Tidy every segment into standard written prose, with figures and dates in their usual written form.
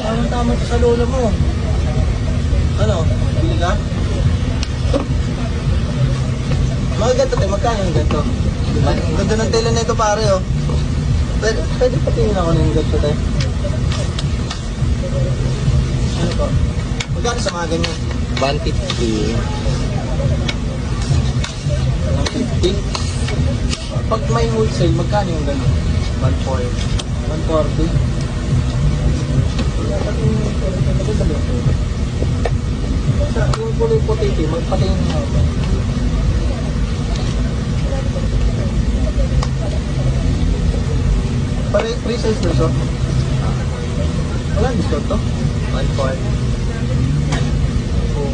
Tama to sa lolo mo. Ano? Bili ka? Mga ganito tayo, magkano yung ganito? Ang ganda ng tela na ito pare oh. Pwede patingin ako ng ganito tayo. Ano po? Magkano sa mga ganyan? 150. 150? Pag may wholesale, magkano yung gano'n? 140. 140? Yung kulay puti, magpatingin nga ako. Free size na so? Wala discount to? 140. Oh.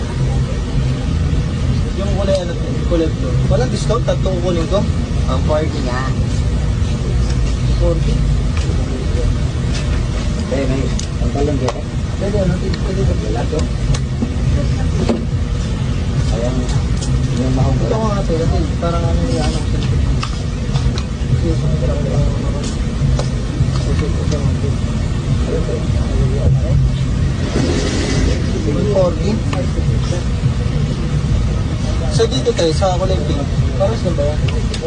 Yung kulay ano, kulay blue. Wala discount, tatlong kunin ko. Ang 40 nga. 40? Eh, may ang talang dito. Pwede ano, pwede maglalado. Ayan. Yung mahong Ito nga ate, kasi parang ano yung ano ko. So dito tayo sa collecting, paras na ba yan?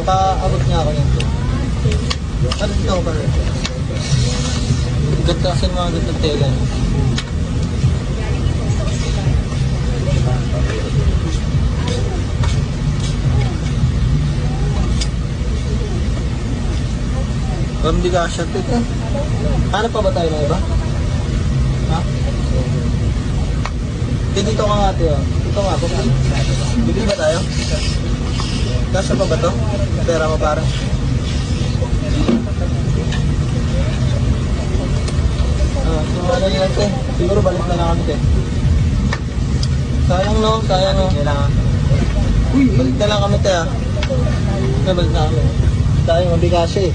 Pa-abot niya ako nito. Ano dito ako pa rin? Ganda kasi mga ganda tela. Parang di ka shot ito. Ano pa ba tayo na iba? Ha? Dito ka nga ate oh. Ito nga po. Bili ba tayo? Kasya pa ba to? Pera mo parang. So ano yun ate? Siguro balik na lang kami te. Sayang no? Sayang no? Balik na lang kami te ah. Balik na kami. Tayo mabigasya eh.